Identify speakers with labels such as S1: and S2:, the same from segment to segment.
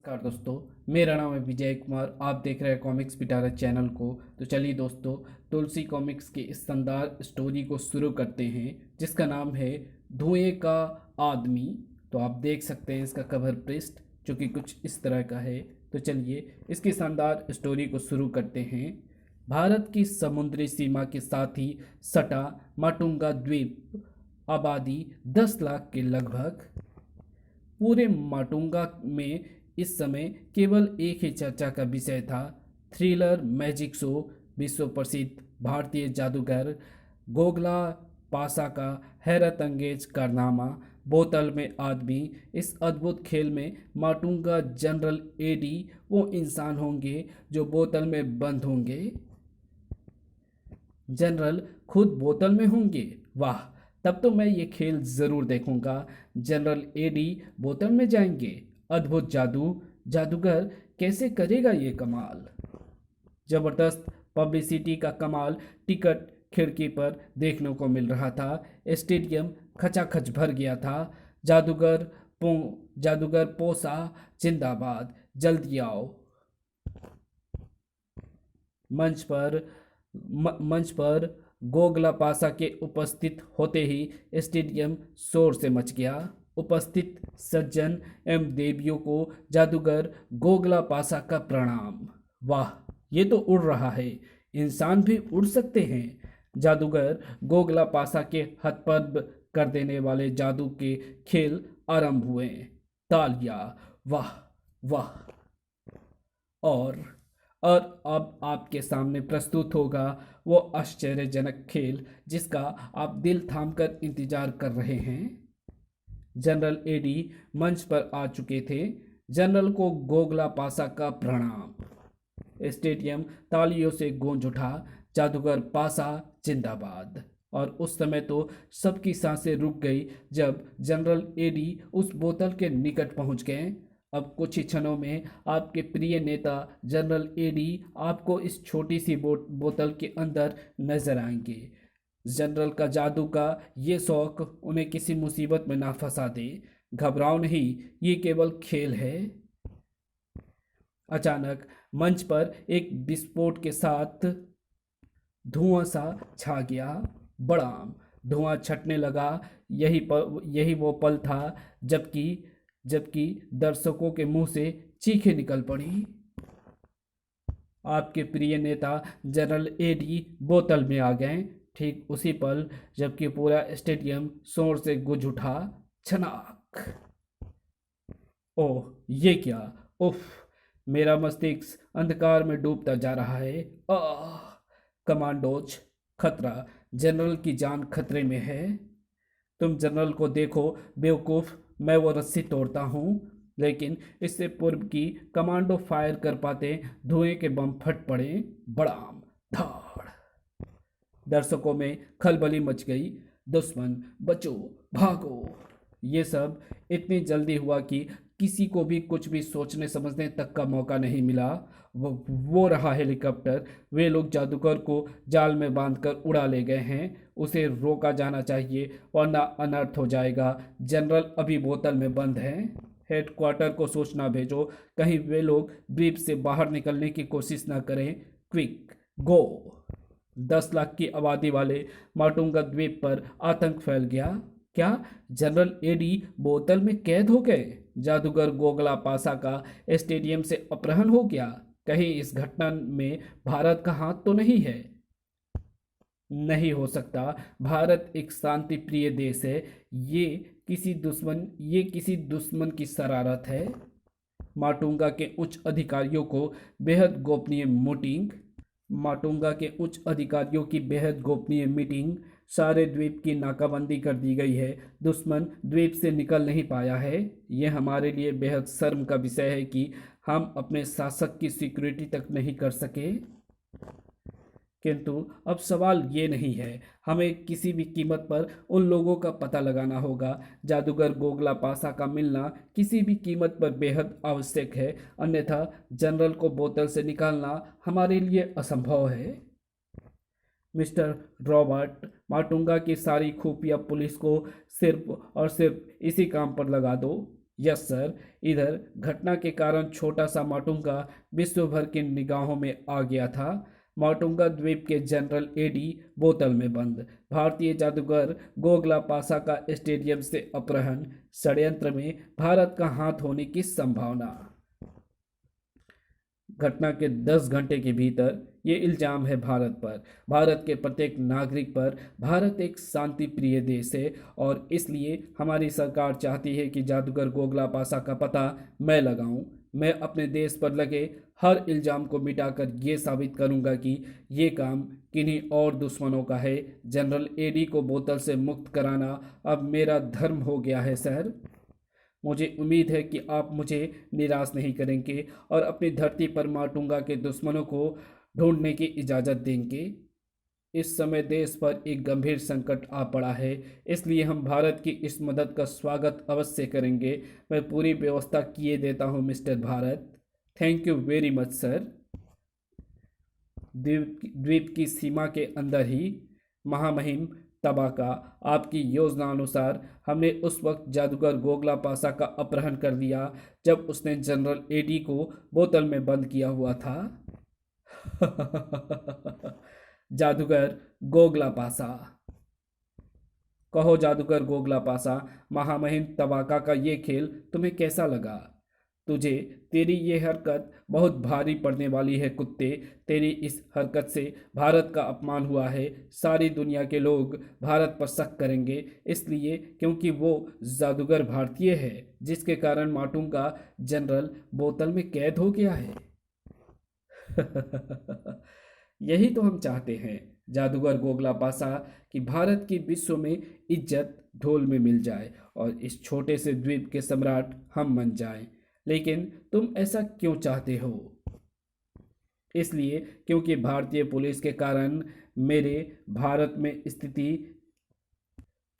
S1: नमस्कार दोस्तों। मेरा नाम है विजय कुमार। आप देख रहे हैं कॉमिक्स पिटारा चैनल को। तो चलिए दोस्तों, तुलसी कॉमिक्स की इस शानदार स्टोरी को शुरू करते हैं जिसका नाम है धुएं का आदमी। तो आप देख सकते हैं इसका कवर पृष्ठ जो कि कुछ इस तरह का है। तो चलिए इसकी शानदार स्टोरी को शुरू करते हैं। भारत की समुद्री सीमा के साथ ही सटा माटुंगा द्वीप, आबादी 10 लाख के लगभग। पूरे माटुंगा में इस समय केवल एक ही चर्चा का विषय था, थ्रिलर मैजिक शो। विश्व प्रसिद्ध भारतीय जादूगर गोगला पासा का हैरत अंगेज कारनामा, बोतल में आदमी। इस अद्भुत खेल में माटुंगा जनरल एडी वो इंसान होंगे जो बोतल में बंद होंगे। जनरल खुद बोतल में होंगे? वाह, तब तो मैं ये खेल जरूर देखूंगा। जनरल एडी बोतल में जाएंगे? अद्भुत जादू, जादूगर कैसे करेगा ये कमाल। जबरदस्त पब्लिसिटी का कमाल टिकट खिड़की पर देखने को मिल रहा था। स्टेडियम खचाखच भर गया था। जादूगर पो जादूगर पोसा जिंदाबाद, जल्दी आओ। मंच पर मंच पर गोगला पासा के उपस्थित होते ही स्टेडियम शोर से मच गया। उपस्थित सज्जन एवं देवियों को जादूगर गोगला पासा का प्रणाम। वाह, ये तो उड़ रहा है। इंसान भी उड़ सकते हैं। जादूगर गोगला पासा के हथपद्म कर देने वाले जादू के खेल आरंभ हुए। तालियां, वाह वाह। और और अब आपके सामने प्रस्तुत होगा वो आश्चर्यजनक खेल जिसका आप दिल थामकर इंतजार कर रहे हैं। जनरल एडी मंच पर आ चुके थे। जनरल को गोगला पासा का प्रणाम। स्टेडियम तालियों से गूंज उठा। जादूगर पासा जिंदाबाद। और उस समय तो सबकी सांसें रुक गई जब जनरल एडी उस बोतल के निकट पहुंच गए। अब कुछ ही क्षणों में आपके प्रिय नेता जनरल एडी आपको इस छोटी सी बोतल के अंदर नजर आएंगे। जनरल का जादू का ये शौक उन्हें किसी मुसीबत में ना फंसा दे। घबराओ नहीं, ये केवल खेल है। अचानक मंच पर एक विस्फोट के साथ धुआं सा छा गया। बड़ाम धुआं छटने लगा। यही वो पल था जबकि जबकि दर्शकों के मुंह से चीखें निकल पड़ी। आपके प्रिय नेता जनरल एडी बोतल में आ गए। ठीक उसी पल जबकि पूरा स्टेडियम शोर से गूंज उठा। छनाक। ओह, ये क्या! उफ, मेरा मस्तिष्क अंधकार में डूबता जा रहा है। आह! कमांडोज, खतरा! जनरल की जान खतरे में है। तुम जनरल को देखो बेवकूफ, मैं वो रस्सी तोड़ता हूँ। लेकिन इससे पूर्व की कमांडो फायर कर पाते धुएं के बम फट पड़े। बड़ाम धाड़। दर्शकों में खलबली मच गई। दुश्मन बचो, भागो। ये सब इतनी जल्दी हुआ कि किसी को भी कुछ भी सोचने समझने तक का मौका नहीं मिला। वो रहा हेलीकॉप्टर। वे लोग जादूगर को जाल में बांधकर उड़ा ले गए हैं। उसे रोका जाना चाहिए वरना अनर्थ हो जाएगा। जनरल अभी बोतल में बंद है। हेडक्वार्टर को सूचना भेजो, कहीं वे लोग द्वीप से बाहर निकलने की कोशिश न करें। क्विक गो। 10 लाख की आबादी वाले माटुंगा द्वीप पर आतंक फैल गया। क्या जनरल एडी बोतल में कैद हो गए? जादूगर गोगला पासा का स्टेडियम से अपहरण हो गया? कहीं इस घटना में भारत का हाथ तो नहीं है? नहीं हो सकता। भारत एक शांति प्रिय देश है। ये किसी दुश्मन की शरारत है। माटुंगा के उच्च अधिकारियों को बेहद गोपनीय मीटिंग माटुंगा के उच्च अधिकारियों की बेहद गोपनीय मीटिंग। सारे द्वीप की नाकाबंदी कर दी गई है। दुश्मन द्वीप से निकल नहीं पाया है। यह हमारे लिए बेहद शर्म का विषय है कि हम अपने शासक की सिक्योरिटी तक नहीं कर सके। किंतु अब सवाल ये नहीं है, हमें किसी भी कीमत पर उन लोगों का पता लगाना होगा। जादूगर गोगला पासा का मिलना किसी भी कीमत पर बेहद आवश्यक है, अन्यथा जनरल को बोतल से निकालना हमारे लिए असंभव है। मिस्टर रॉबर्ट, माटुंगा की सारी खुफिया पुलिस को सिर्फ और सिर्फ इसी काम पर लगा दो। Yes sir. इधर घटना के कारण छोटा सा माटुंगा विश्व भर की निगाहों में आ गया था। माटुंगा द्वीप के जनरल एडी बोतल में बंद, भारतीय जादूगर गोगला पासा का स्टेडियम से अपहरण, षड्यंत्र में भारत का हाथ होने की संभावना। घटना के 10 घंटे के भीतर ये इल्जाम है भारत पर, भारत के प्रत्येक नागरिक पर। भारत एक शांति प्रिय देश है और इसलिए हमारी सरकार चाहती है कि जादूगर गोगला पासा का पता मैं लगाऊं। मैं अपने देश पर लगे हर इल्जाम को मिटाकर ये साबित करूंगा कि ये काम किन्हीं और दुश्मनों का है। जनरल एडी को बोतल से मुक्त कराना अब मेरा धर्म हो गया है सर। मुझे उम्मीद है कि आप मुझे निराश नहीं करेंगे और अपनी धरती पर माटुंगा के दुश्मनों को ढूंढने की इजाज़त देंगे। इस समय देश पर एक गंभीर संकट आ पड़ा है, इसलिए हम भारत की इस मदद का स्वागत अवश्य करेंगे। मैं पूरी व्यवस्था किए देता हूँ mister Bharat. Thank you very much sir. द्वीप की सीमा के अंदर ही महामहिम तबाका, आपकी योजना अनुसार हमने उस वक्त जादूगर गोगला पासा का अपहरण कर लिया जब उसने जनरल एडी को बोतल में बंद किया हुआ था। जादूगर गोगला पासा। कहो जादूगर गोगला पासा, महामहिम तबाका का ये खेल तुम्हें कैसा लगा? तुझे तेरी ये हरकत बहुत भारी पड़ने वाली है कुत्ते। तेरी इस हरकत से भारत का अपमान हुआ है। सारी दुनिया के लोग भारत पर शक करेंगे, इसलिए क्योंकि वो जादूगर भारतीय है, जिसके कारण माटुंगा जनरल बोतल में कैद हो गया है। यही तो हम चाहते हैं जादूगर गोगला पासा, कि भारत की विश्व में इज्जत ढोल में मिल जाए और इस छोटे से द्वीप के सम्राट हम बन जाएं। लेकिन तुम ऐसा क्यों चाहते हो? इसलिए क्योंकि भारतीय पुलिस के कारण मेरे भारत में स्थिति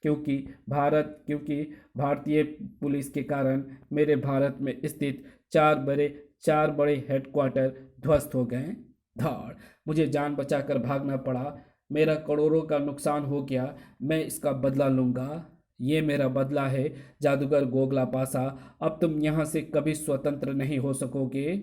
S1: क्योंकि भारतीय पुलिस के कारण मेरे भारत में स्थित चार बड़े हेडक्वार्टर ध्वस्त हो गए। धाड़, मुझे जान बचाकर भागना पड़ा। मेरा करोड़ों का नुकसान हो गया। मैं इसका बदला लूंगा। ये मेरा बदला है जादूगर गोगला पासा। अब तुम यहाँ से कभी स्वतंत्र नहीं हो सकोगे,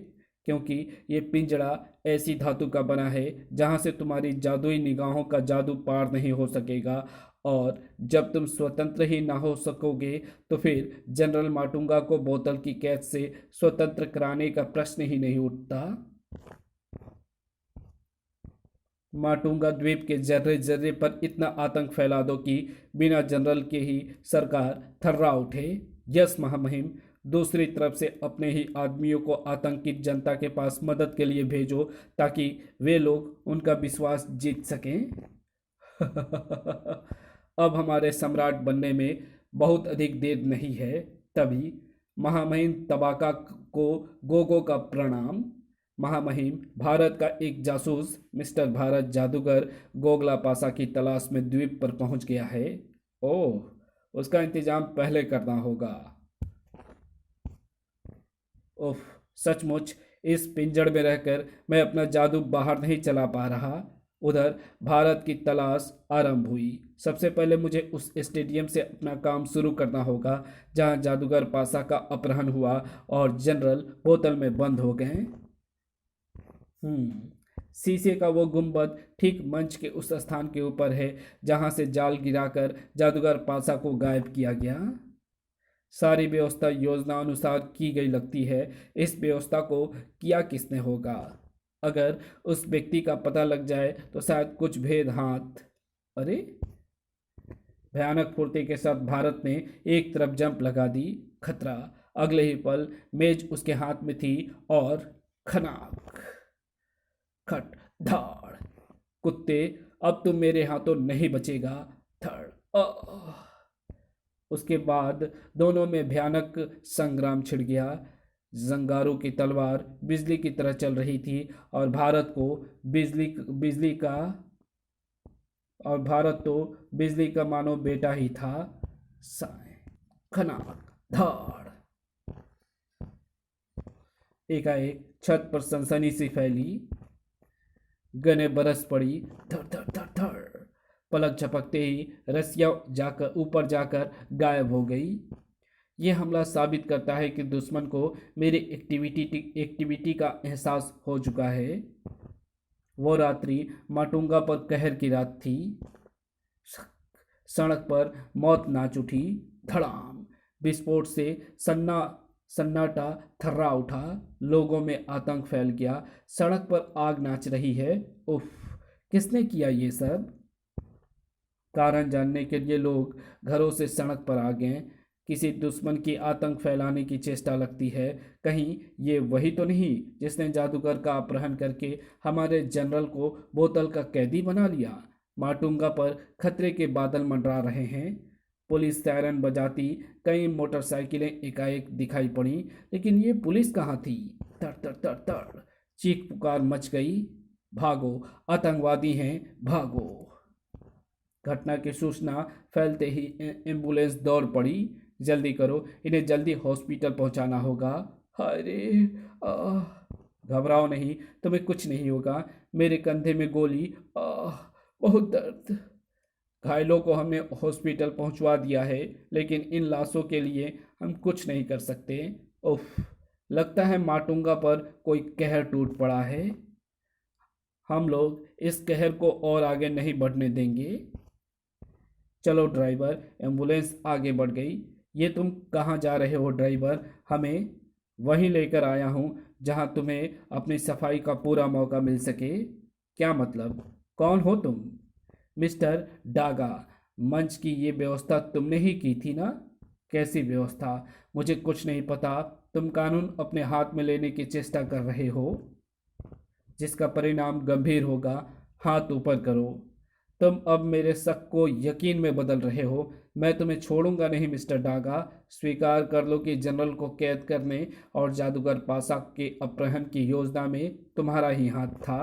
S1: क्योंकि ये पिंजड़ा ऐसी धातु का बना है जहाँ से तुम्हारी जादुई निगाहों का जादू पार नहीं हो सकेगा। और जब तुम स्वतंत्र ही ना हो सकोगे तो फिर जनरल माटुंगा को बोतल की कैद से स्वतंत्र कराने का प्रश्न ही नहीं उठता। माटुंगा द्वीप के जर्रे जर्रे पर इतना आतंक फैला दो कि बिना जनरल के ही सरकार थर्रा उठे। यस महामहिम। दूसरी तरफ से अपने ही आदमियों को आतंकित जनता के पास मदद के लिए भेजो, ताकि वे लोग उनका विश्वास जीत सकें। अब हमारे सम्राट बनने में बहुत अधिक देर नहीं है। तभी महामहिम तबाका को गोगो का प्रणाम। महामहिम, भारत का एक जासूस मिस्टर भारत जादूगर गोगला पासा की तलाश में द्वीप पर पहुंच गया है। ओह, उसका इंतजाम पहले करना होगा। उफ, सचमुच इस पिंजड़ में रहकर मैं अपना जादू बाहर नहीं चला पा रहा। उधर भारत की तलाश आरंभ हुई। सबसे पहले मुझे उस स्टेडियम से अपना काम शुरू करना होगा जहां जादूगर पासा का अपहरण हुआ और जनरल बोतल में बंद हो गए। शीशे का वो गुंबद ठीक मंच के उस स्थान के ऊपर है जहां से जाल गिराकर जादूगर पासा को गायब किया गया। सारी व्यवस्था योजना अनुसार की गई लगती है। इस व्यवस्था को किया किसने होगा? अगर उस व्यक्ति का पता लग जाए तो शायद कुछ भेद हाथ। अरे, भयानक फुर्ती के साथ भारत ने एक तरफ जंप लगा दी। खतरा। अगले ही पल मेज उसके हाथ में थी और खनाक, खट, धाड़। कुत्ते, अब तुम मेरे हाथों नहीं बचेगा। धड़। उसके बाद दोनों में भयानक संग्राम छिड़ गया। जंगारों की तलवार बिजली की तरह चल रही थी और भारत तो बिजली का मानो बेटा ही था। साए, खनाक, धाड़। एकाएक छत पर सनसनी सी फैली। गने बरस पड़ी। धड़ धड़ धड़ धड़। पलक झपकते ही रसिया ऊपर जाकर गायब हो गई। ये हमला साबित करता है कि दुश्मन को मेरी एक्टिविटी का एहसास हो चुका है। वो रात्रि माटुंगा पर कहर की रात थी। सड़क पर मौत नाच उठी। धड़ाम विस्फोट से सन्ना सन्नाटा थर्रा उठा। लोगों में आतंक फैल गया। सड़क पर आग नाच रही है। उफ, किसने किया ये सब? कारण जानने के लिए लोग घरों से सड़क पर आ गए। किसी दुश्मन की आतंक फैलाने की चेष्टा लगती है। कहीं ये वही तो नहीं जिसने जादूगर का अपहरण करके हमारे जनरल को बोतल का कैदी बना लिया? माटुंगा पर खतरे के बादल मंडरा रहे हैं। पुलिस सायरन बजाती कई मोटरसाइकिलें एकाएक दिखाई पड़ी, लेकिन ये पुलिस कहाँ थी? तर तर तर तर चीख पुकार मच गई। भागो, आतंकवादी हैं, भागो। घटना की सूचना फैलते ही एम्बुलेंस दौड़ पड़ी। जल्दी करो, इन्हें जल्दी हॉस्पिटल पहुंचाना होगा। हाय रे! आह! घबराओ नहीं, तुम्हें कुछ नहीं होगा। मेरे कंधे में गोली। आह! बहुत दर्द। घायलों को हमने हॉस्पिटल पहुंचवा दिया है, लेकिन इन लाशों के लिए हम कुछ नहीं कर सकते। उफ, लगता है माटुंगा पर कोई कहर टूट पड़ा है। हम लोग इस कहर को और आगे नहीं बढ़ने देंगे। चलो ड्राइवर। एम्बुलेंस आगे बढ़ गई। ये तुम कहाँ जा रहे हो ड्राइवर? हमें वहीं लेकर आया हूँ जहाँ तुम्हें अपनी सफाई का पूरा मौका मिल सके। क्या मतलब? कौन हो तुम? मिस्टर डागा, मंच की ये व्यवस्था तुमने ही की थी ना? कैसी व्यवस्था? मुझे कुछ नहीं पता। तुम कानून अपने हाथ में लेने की चेष्टा कर रहे हो, जिसका परिणाम गंभीर होगा। हाथ ऊपर करो। तुम अब मेरे शक को यकीन में बदल रहे हो। मैं तुम्हें छोड़ूंगा नहीं मिस्टर डागा। स्वीकार कर लो कि जनरल को कैद करने और जादूगर पासा के अपहरण की योजना में तुम्हारा ही हाथ था।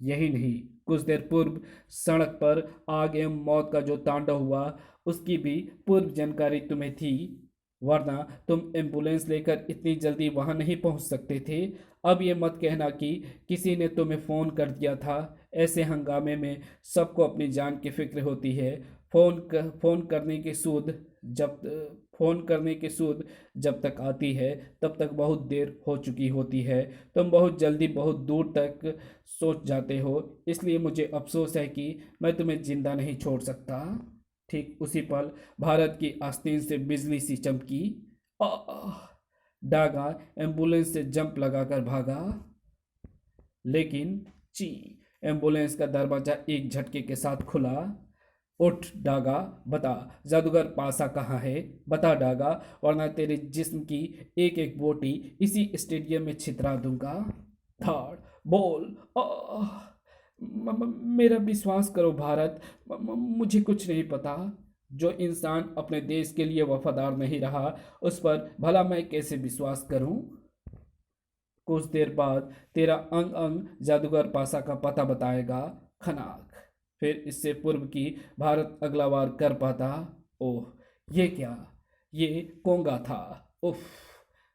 S1: यही नहीं, कुछ देर पूर्व सड़क पर आग एवं मौत का जो तांडव हुआ, उसकी भी पूर्व जानकारी तुम्हें थी, वरना तुम एम्बुलेंस लेकर इतनी जल्दी वहां नहीं पहुंच सकते थे। अब ये मत कहना कि किसी ने तुम्हें फ़ोन कर दिया था। ऐसे हंगामे में सबको अपनी जान की फिक्र होती है। फ़ोन करने की सूद जब फ़ोन करने की सूद जब तक आती है, तब तक बहुत देर हो चुकी होती है। तुम बहुत जल्दी बहुत दूर तक सोच जाते हो, इसलिए मुझे अफसोस है कि मैं तुम्हें जिंदा नहीं छोड़ सकता। ठीक उसी पल भारत की आस्तीन से बिजली सी चमकी। आह! डागा एम्बुलेंस से जंप लगाकर भागा, लेकिन ची एम्बुलेंस का दरवाजा एक झटके के साथ खुला। उठ डागा, बता जादूगर पासा कहाँ है? बता डागा, वरना तेरे जिस्म की एक एक बोटी इसी स्टेडियम में छितरा दूंगा। धाड़ बोल। आह! मेरा विश्वास करो भारत, मुझे कुछ नहीं पता। जो इंसान अपने देश के लिए वफादार नहीं रहा, उस पर भला मैं कैसे विश्वास करूं? कुछ देर बाद तेरा अंग अंग जादूगर पासा का पता बताएगा। खनाक। फिर इससे पूर्व की भारत अगला वार कर पाता। ओह, ये क्या? ये कोंगा था। उफ,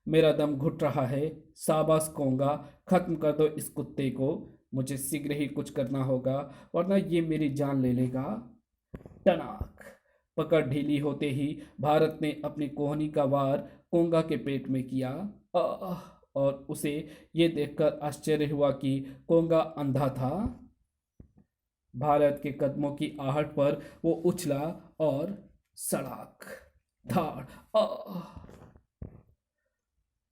S1: मेरा दम घुट रहा है। शाबाश कोंगा, खत्म कर दो इस कुत्ते को। मुझे शीघ्र ही कुछ करना होगा, वरना ये मेरी जान ले लेगा। टनाक। पकड़ ढीली होते ही भारत ने अपनी कोहनी का वार कोंगा के पेट में किया। आह! और उसे ये देखकर आश्चर्य हुआ कि कोंगा अंधा था। भारत के कदमों की आहट पर वो उछला और सड़क। धाड़। आह!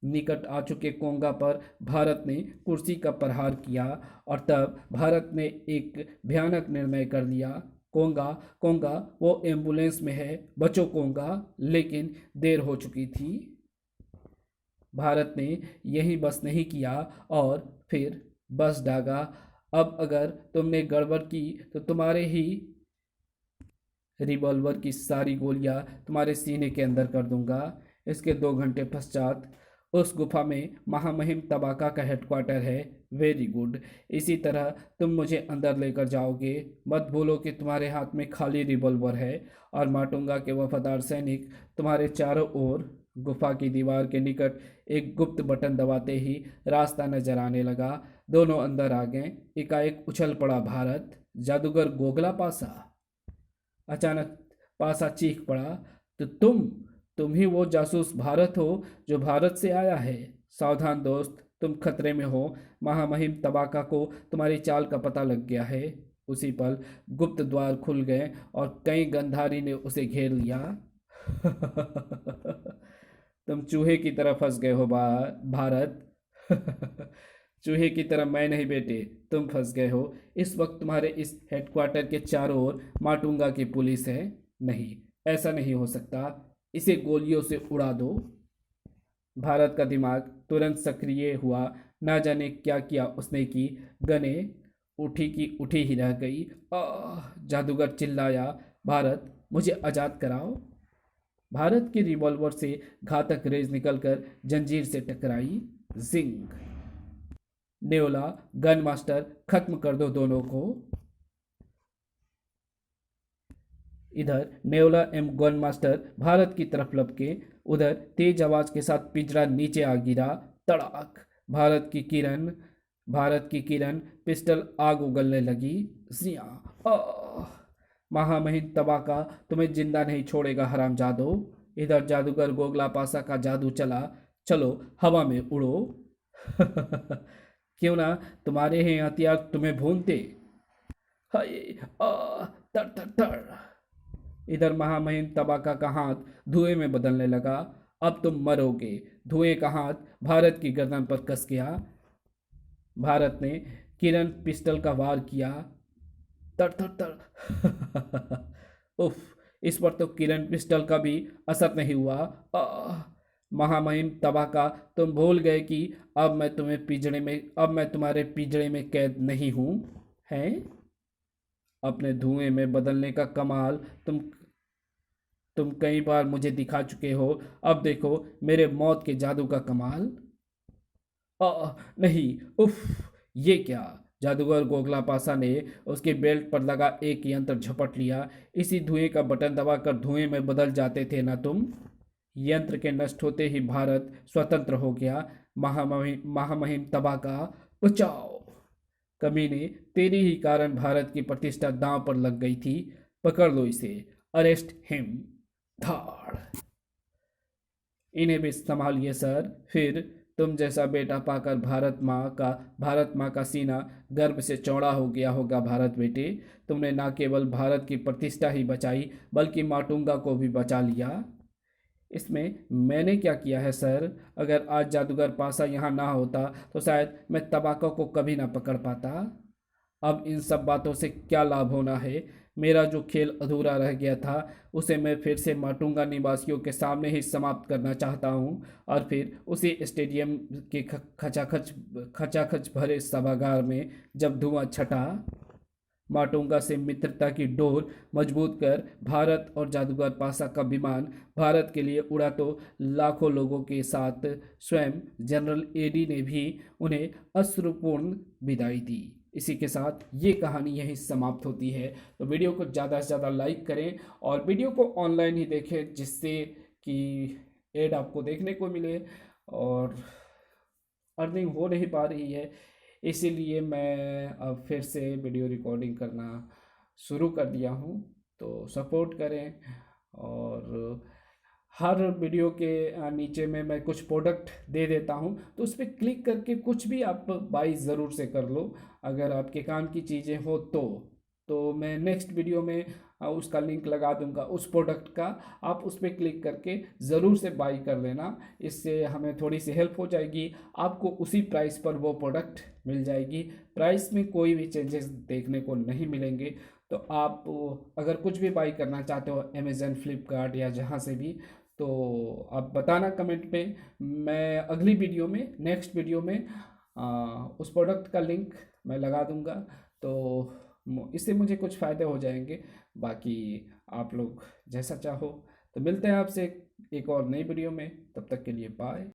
S1: निकट आ चुके कोंगा पर भारत ने कुर्सी का प्रहार किया, और तब भारत ने एक भयानक निर्णय कर लिया। कोंगा, कोंगा, वो एम्बुलेंस में है, बचो कोंगा। लेकिन देर हो चुकी थी। भारत ने यही बस नहीं किया, और फिर बस डागा। अब अगर तुमने गड़बड़ की तो तुम्हारे ही रिवॉल्वर की सारी गोलियां तुम्हारे सीने के अंदर कर दूंगा। इसके 2 घंटे पश्चात उस गुफा में महामहिम तबाका का हेडक्वार्टर है। Very good. इसी तरह तुम मुझे अंदर लेकर जाओगे। मत भूलो कि तुम्हारे हाथ में खाली रिवॉल्वर है, और माटुंगा के वफादार सैनिक तुम्हारे चारों ओर। गुफा की दीवार के निकट एक गुप्त बटन दबाते ही रास्ता नजर आने लगा। दोनों अंदर आ गए। एकाएक उछल पड़ा भारत। जादूगर गोगला पासा। अचानक पासा चीख पड़ा, तो तुम ही वो जासूस भारत हो जो भारत से आया है। सावधान दोस्त, तुम खतरे में हो। महामहिम तबाका को तुम्हारी चाल का पता लग गया है। उसी पल गुप्त द्वार खुल गए और कई गंधारी ने उसे घेर लिया। तुम चूहे की तरह फंस गए हो भारत। चूहे की तरह मैं नहीं बेटे, तुम फंस गए हो। इस वक्त तुम्हारे इस हेडक्वार्टर के चारों ओर माटुंगा की पुलिस है। नहीं, ऐसा नहीं हो सकता। इसे गोलियों से उड़ा दो। भारत का दिमाग तुरंत सक्रिय हुआ। ना जाने क्या किया उसने की गने उठी की उठी ही रह गई। जादूगर चिल्लाया, भारत मुझे आजाद कराओ। भारत की रिवॉल्वर से घातक रेज निकलकर जंजीर से टकराई। जिंग। नेओला, गन मास्टर, खत्म कर दो दोनों को। इधर नेओला एम गन मास्टर भारत की तरफ लपके। उधर तेज आवाज के साथ पिंजरा नीचे आ गिरा। तड़ाक। भारत की किरण पिस्टल आग उगलने लगी। जिया। आह! महामहिम तबाका तुम्हें जिंदा नहीं छोड़ेगा हरामजादो। इधर जादूगर गोगला पासा का जादू चला। चलो हवा में उड़ो। क्यों ना तुम्हारे ही हथियार तुम्हें भूनते। हाय! आ! तर तर तर। इधर महामहिम तबाका का हाथ धुएं में बदलने लगा। अब तुम मरोगे। धुएं का हाथ भारत की गर्दन पर कस गया। भारत ने किरण पिस्टल का वार किया। तर तर तर। उफ! इस पर तो किरण पिस्टल का भी असर नहीं हुआ। महामहिम तबाका, तुम भूल गए कि अब मैं तुम्हारे पिंजरे में कैद नहीं हूं। हैं? अपने धुएं में बदलने का कमाल तुम कई बार मुझे दिखा चुके हो। अब देखो मेरे मौत के जादू का कमाल। नहीं। उफ! ये क्या? जादूगर गोगला पासा ने उसके बेल्ट पर लगा एक यंत्र झपट लिया। इसी धुएं का बटन दबाकर धुएं में बदल जाते थे ना तुम। यंत्र के नष्ट होते ही भारत स्वतंत्र हो गया। महामहिम तबाका, बचाओ। कमीने, तेरी ही कारण भारत की प्रतिष्ठा दांव पर लग गई थी। पकड़ लो इसे। Arrest him. धाड़। इन्हें भी संभालिए सर। फिर तुम जैसा बेटा पाकर भारत माँ का सीना गर्व से चौड़ा हो गया होगा। भारत बेटे, तुमने न केवल भारत की प्रतिष्ठा ही बचाई बल्कि माटुंगा को भी बचा लिया। इसमें मैंने क्या किया है सर? अगर आज जादूगर पासा यहाँ ना होता तो शायद मैं तबाका को कभी ना पकड़ पाता। अब इन सब बातों से क्या लाभ होना है? मेरा जो खेल अधूरा रह गया था उसे मैं फिर से माटुंगा निवासियों के सामने ही समाप्त करना चाहता हूँ। और फिर उसी स्टेडियम के खचाखच भरे सभागार में जब धुआं छटा। माटुंगा से मित्रता की डोर मजबूत कर भारत और जादूगर पासा का विमान भारत के लिए उड़ा तो लाखों लोगों के साथ स्वयं जनरल एडी ने भी उन्हें अश्रुपूर्ण विदाई दी। इसी के साथ ये कहानी यहीं समाप्त होती है। तो वीडियो को ज़्यादा से ज़्यादा लाइक करें और वीडियो को ऑनलाइन ही देखें जिससे कि एड आपको देखने को मिले। और अर्निंग हो नहीं पा रही है, इसीलिए मैं अब फिर से वीडियो रिकॉर्डिंग करना शुरू कर दिया हूँ। तो सपोर्ट करें। और हर वीडियो के नीचे में मैं कुछ प्रोडक्ट दे देता हूँ, तो उस पर क्लिक करके कुछ भी आप बाई ज़रूर से कर लो। अगर आपके काम की चीज़ें हो तो मैं नेक्स्ट वीडियो में उसका लिंक लगा दूंगा उस प्रोडक्ट का। आप उस पर क्लिक करके ज़रूर से बाई कर लेना। इससे हमें थोड़ी सी हेल्प हो जाएगी। आपको उसी प्राइस पर वो प्रोडक्ट मिल जाएगी। प्राइस में कोई भी चेंजेस देखने को नहीं मिलेंगे। तो आप अगर कुछ भी बाई करना चाहते हो अमेज़न, फ्लिपकार्ट या जहाँ से भी, तो आप बताना कमेंट में। मैं अगली वीडियो में, नेक्स्ट वीडियो में उस प्रोडक्ट का लिंक मैं लगा दूंगा। तो इससे मुझे कुछ फ़ायदे हो जाएंगे। बाकी आप लोग जैसा चाहो। तो मिलते हैं आपसे एक और नई वीडियो में। तब तक के लिए बाय।